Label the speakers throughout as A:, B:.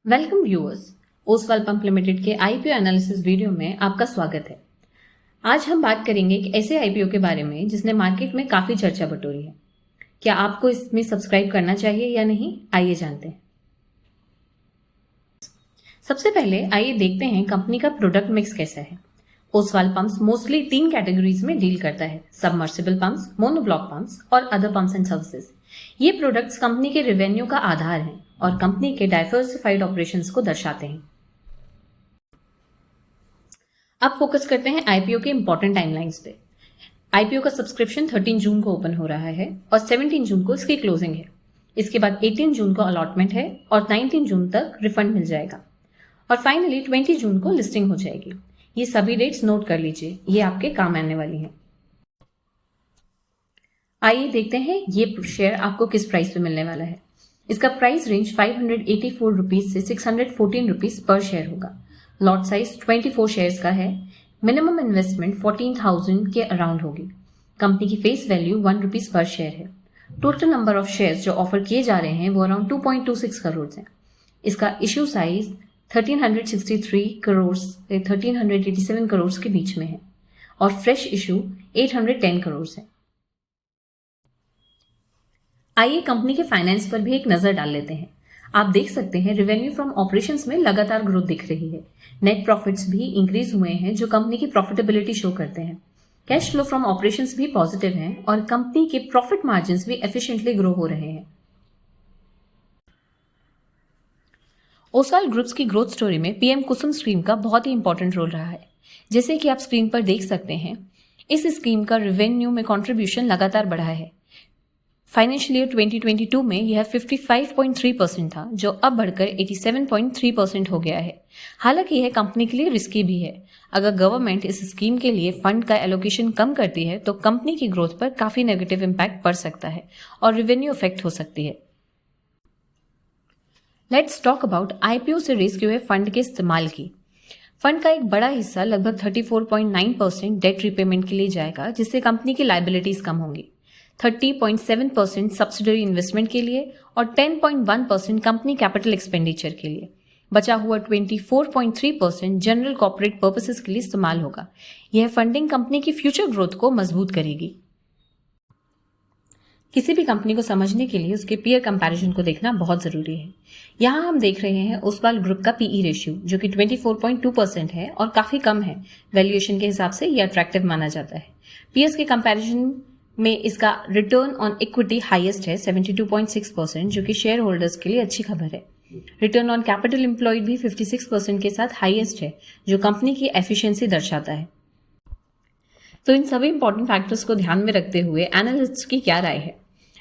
A: Welcome viewers, Oswal pump limited के IPO analysis video में आपका स्वागत है। आज हम बात करेंगे एक ऐसे आईपीओ के बारे में जिसने मार्केट में काफी चर्चा बटोरी है। क्या आपको इसमें सब्सक्राइब करना चाहिए या नहीं, आइए जानते हैं। सबसे पहले आइए देखते हैं कंपनी का प्रोडक्ट मिक्स कैसा है। ओसवाल पंप्स मोस्टली 3 कैटेगरीज में डील करता है: सबमर्सिबल पंप्स, मोनोब्लॉक पंप्स और अदर पंप्स एंड सर्विसेज। ये प्रोडक्ट्स कंपनी के रेवेन्यू का आधार हैं और कंपनी के डाइवर्सिफाइड ऑपरेशंस को दर्शाते हैं। अब फोकस करते हैं आईपीओ के इंपॉर्टेंट टाइमलाइंस पे। आईपीओ का सब्सक्रिप्शन 13 जून को ओपन हो रहा है और 17 जून को इसकी क्लोजिंग है। इसके बाद 18 जून को अलॉटमेंट है और 19 जून तक रिफंड मिल जाएगा और फाइनली 20 जून को लिस्टिंग हो जाएगी। ये सभी डेट्स नोट कर लीजिए, ये आपके काम आने वाली हैं। आइए देखते हैं ये शेयर आपको किस प्राइस पे मिलने वाला है। इसका प्राइस रेंज 584 रुपीज से 614 रुपीज पर शेयर होगा। लॉट साइज 24 शेयर्स का है। मिनिमम इन्वेस्टमेंट 14,000 के अराउंड होगी। कंपनी की face value 1 rupees per share है। टोटल नंबर ऑफ शेयर्स जो ऑफर किए जा रहे हैं वो अराउंड 2.26 करोड़ है। इसका इश्यू साइज 1363 करोड़ से 1387 करोड़ के बीच में है और फ्रेश इश्यू 810 करोड़ है। आइए कंपनी के फाइनेंस पर भी एक नजर डाल लेते हैं। आप देख सकते हैं रेवेन्यू फ्रॉम ऑपरेशंस में लगातार ग्रोथ दिख रही है। नेट प्रॉफिट्स भी इंक्रीज हुए हैं जो कंपनी की प्रॉफिटेबिलिटी शो करते हैं। कैश फ्लो फ्रॉम ऑपरेशंस भी पॉजिटिव हैं और कंपनी के प्रॉफिट मार्जिन्स भी एफिशिएंटली ग्रो हो रहे हैं। ओसवाल ग्रुप्स की ग्रोथ स्टोरी में पीएम कुसुम स्कीम का बहुत ही इंपॉर्टेंट रोल रहा है। जैसे कि आप स्क्रीन पर देख सकते हैं, इस स्कीम का रेवेन्यू में कंट्रीब्यूशन लगातार बढ़ा है। फाइनेंशियल ईयर 2022 में यह 55.3% था, जो अब बढ़कर 87.3% हो गया है। हालांकि यह कंपनी के लिए रिस्की भी है। अगर गवर्नमेंट इस स्कीम के लिए फंड का एलोकेशन कम करती है तो कंपनी की ग्रोथ पर काफी नेगेटिव इम्पैक्ट पड़ सकता है और रेवेन्यू इफेक्ट हो सकती है। लेट्स टॉक अबाउट आईपीओ से रेज किए हुए फंड के इस्तेमाल की। फंड का एक बड़ा हिस्सा लगभग 34.9% डेट रिपेमेंट के लिए जाएगा, जिससे कंपनी की लायबिलिटीज कम होंगी। 30.7% सब्सिडरी इन्वेस्टमेंट के लिए और 10.1% कंपनी कैपिटल एक्सपेंडिचर के लिए। बचा हुआ 24.3% जनरल कॉर्पोरेट पर्पसेस के लिए इस्तेमाल होगा। यह फंडिंग कंपनी की फ्यूचर ग्रोथ को मजबूत करेगी। किसी भी कंपनी को समझने के लिए उसके पीयर कंपैरिजन को देखना बहुत जरूरी है। यहाँ हम देख रहे हैं ओसवाल ग्रुप का पीई रेशियो, जो कि 24.2% है और काफी कम है। वैल्यूएशन के हिसाब से यह अट्रैक्टिव माना जाता है। पीएस के कंपैरिजन में इसका रिटर्न ऑन इक्विटी हाईएस्ट है 72.6%, जो कि शेयर होल्डर्स के लिए अच्छी खबर है। रिटर्न ऑन कैपिटल एम्प्लॉयड भी 56% के साथ हाईएस्ट है, जो कंपनी की एफिशिएंसी दर्शाता है। तो इन सभी इंपॉर्टेंट फैक्टर्स को ध्यान में रखते हुए एनालिस्ट्स की क्या राय है?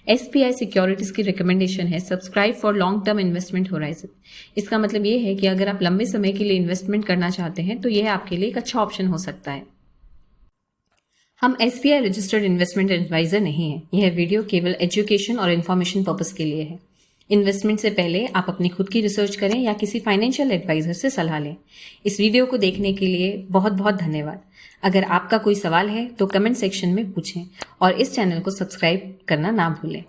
A: एसपीआई सिक्योरिटीज की रिकमेंडेशन है subscribe for long term investment horizon. इसका मतलब ये है कि अगर आप लंबे समय के लिए इन्वेस्टमेंट करना चाहते हैं तो यह आपके लिए एक अच्छा ऑप्शन हो सकता है। हम एसबीआई रजिस्टर्ड इन्वेस्टमेंट एडवाइजर नहीं है। यह वीडियो केवल एजुकेशन और इन्फॉर्मेशन पर्पस के लिए है। इन्वेस्टमेंट से पहले आप अपनी खुद की रिसर्च करें या किसी फाइनेंशियल एडवाइजर से सलाह लें। इस वीडियो को देखने के लिए बहुत बहुत धन्यवाद। अगर आपका कोई सवाल है तो कमेंट सेक्शन में पूछें और इस चैनल को सब्सक्राइब करना ना भूलें।